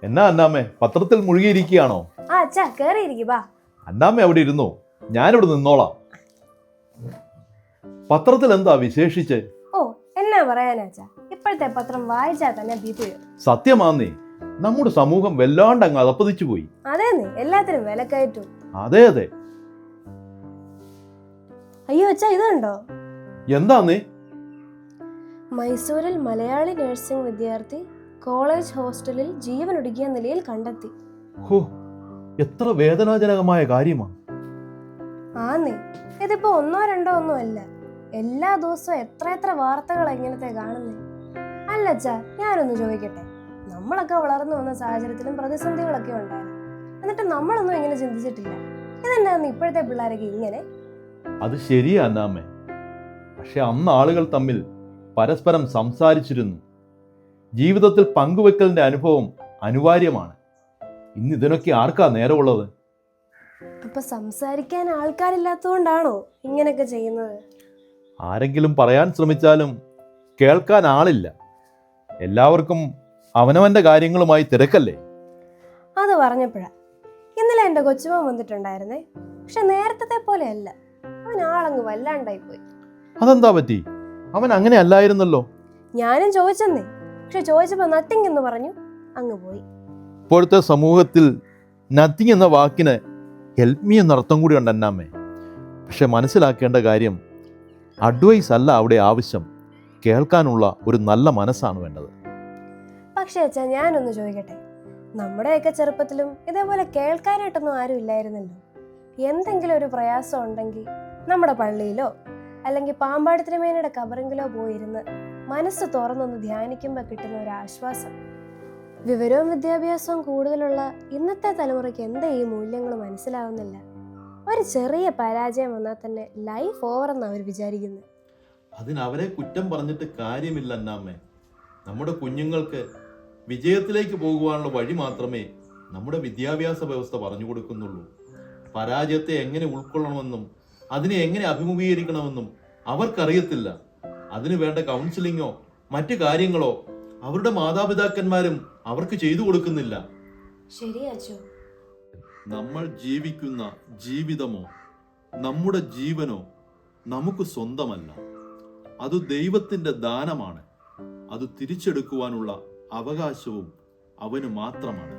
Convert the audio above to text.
എന്നാ അന്നാമ്മേ പത്രത്തിൽ മുഴുകിയിരിക്കുകയാണോ? അച്ഛാ കേറിയിരിക്കും. വാ അന്നാമ്മ അവിടെ ഇരുന്നോ, ഞാനിവിടെ നിന്നോളാം. പത്രത്തിൽ എന്താ വിശേഷിച്ച്? ഓ എന്നാ പറയാനാച്ചാ, ഇപ്പോഴത്തെ പത്രം വായിച്ചാൽ തന്നെ ഭീതി വരും. സത്യമാന്നേ, നമ്മുടെ സമൂഹം വല്ലാണ്ട് അങ്ങ് അതപ്പതിച്ചു പോയി. അതേന്നേ, എല്ലാത്തിനും വിലക്കയറ്റും. അതെ അതെ. അയ്യോ അച്ഛാ, ഇത് കണ്ടോ? എന്താന്നേ? മൈസൂരിൽ മലയാളി നഴ്സിംഗ് വിദ്യാർത്ഥി കോളേജ് ഹോസ്റ്റലിൽ ജീവനൊടുക്കിയ നിലയിൽ കണ്ടെത്തി. ഹോ, എത്ര വേദനാജനകമായ കാര്യമാണ്. ആന്നേ, ഇതിപ്പോ ഒന്നോ രണ്ടോ ഒന്നും അല്ല, എല്ലാ ദിവസവും എത്ര വാർത്തകൾ ഇങ്ങനത്തെ കാണുന്നേ. അല്ലച്ചാ, ഞാനൊന്ന് ചോദിക്കട്ടെ, നമ്മളൊക്കെ വളർന്നു വന്ന സാഹചര്യത്തിലും പ്രതിസന്ധികളൊക്കെ ഉണ്ടായിരുന്നു, എന്നിട്ട് നമ്മളൊന്നും ഇങ്ങനെ ചിന്തിച്ചിട്ടില്ല. ഇതെന്നാന്ന് ഇപ്പോഴത്തെ പിള്ളേരൊക്കെ ഇങ്ങനെ? അത് ശരിയാ അന്നാമ്മേ, പക്ഷെ അന്ന് ആളുകൾ തമ്മിൽ പരസ്പരം സംസാരിച്ചിരുന്നു. ജീവിതത്തിൽ പങ്കുവെക്കലിന്റെ അനുഭവം അനിവാര്യമാണ്. ഇന്ന് ഇതിനൊക്കെ ആർക്കാ നേരമുള്ളത്? അപ്പൊ സംസാരിക്കാൻ ആൾക്കാരില്ലാത്തതുകൊണ്ടാണോ ഇങ്ങനെയൊക്കെ ചെയ്യുന്നത്? ആരെങ്കിലും പറയാൻ ശ്രമിച്ചാലും കേൾക്കാൻ ആളില്ല. എല്ലാവർക്കും അവനവന്റെ കാര്യങ്ങളുമായി തിരക്കല്ലേ. അത് പറഞ്ഞപ്പോഴാ ഇന്നലെ എന്റെ കൊച്ചുമോൻ വന്നിട്ടുണ്ടായിരുന്നേ. പക്ഷെ നേരത്തെ പോലെയല്ല, അവൻ ആളങ്ങ് വല്ലാണ്ടായി പോയി. അതെന്താ പറ്റി? അവൻ അങ്ങനെ അല്ലായിരുന്നല്ലോ. ഞാനും ചോദിച്ചെന്നേ, പക്ഷെ ചോദിച്ചപ്പോ നത്തിങ് എന്ന് പറഞ്ഞു, അങ്ങ് പോയി. ഇപ്പോഴത്തെ സമൂഹത്തിൽ നത്തിങ് എന്ന വാക്കിന് ഹെൽപ്പ് മീ എന്നർത്ഥം കൂടി ഉണ്ട് അന്നാമ്മേ. പക്ഷെ മനസ്സിലാക്കേണ്ട കാര്യം, അഡ്വൈസ് അല്ല അവിടെ ആവശ്യം, കേൾക്കാനുള്ള ഒരു നല്ല മനസ്സാണ് വേണ്ടത്. പക്ഷേ അച്ഛാ, ഞാനൊന്ന് ചോദിക്കട്ടെ, നമ്മുടെയൊക്കെ ചെറുപ്പത്തിലും ഇതേപോലെ കേൾക്കാനായിട്ടൊന്നും ആരും ഇല്ലായിരുന്നല്ലോ. എന്തെങ്കിലും ഒരു പ്രയാസം ഉണ്ടെങ്കിൽ നമ്മുടെ പള്ളിയിലോ അല്ലെങ്കിൽ പാമ്പാടി തിരുമേനിയുടെ കബറിങ്കിലോ പോയിരുന്ന് മനസ്സ് തുറന്നൊന്ന് ധ്യാനിക്കുമ്പോൾ കിട്ടുന്ന ഒരു ആശ്വാസം. വിവരവും വിദ്യാഭ്യാസവും കൂടുതലുള്ള ഇന്നത്തെ തലമുറയ്ക്ക് എന്താ ഈ മൂല്യങ്ങൾ മനസ്സിലാവുന്നില്ല? ഒരു ചെറിയ പരാജയം വന്നാൽ തന്നെ ലൈഫ് ഓവർ എന്ന് അവർ വിചാരിക്കുന്നത്. അതിനവരെ കുറ്റം പറഞ്ഞിട്ട് കാര്യമില്ല അന്നാമ്മേ. നമ്മുടെ കുഞ്ഞുങ്ങൾക്ക് വിജയത്തിലേക്ക് പോകുവാനുള്ള വഴി മാത്രമേ നമ്മുടെ വിദ്യാഭ്യാസ വ്യവസ്ഥ പറഞ്ഞു കൊടുക്കുന്നുള്ളൂ. പരാജയത്തെ എങ്ങനെ ഉൾക്കൊള്ളണമെന്നും അതിനെ എങ്ങനെ അഭിമുഖീകരിക്കണമെന്നും അവർക്കറിയത്തില്ല. അതിനു വേണ്ട കൗൺസിലിങ്ങോ മറ്റു കാര്യങ്ങളോ അവരുടെ മാതാപിതാക്കന്മാരും അവർക്ക് ചെയ്തു കൊടുക്കുന്നില്ല. ശരിയാച്ചോ. നമ്മൾ ജീവിക്കുന്ന ജീവിതമോ നമ്മുടെ ജീവനോ നമുക്ക് സ്വന്തമല്ല. അത് ദൈവത്തിന്റെ ദാനമാണ്. അത് തിരിച്ചെടുക്കുവാനുള്ള അവകാശവും അവന് മാത്രമാണ്.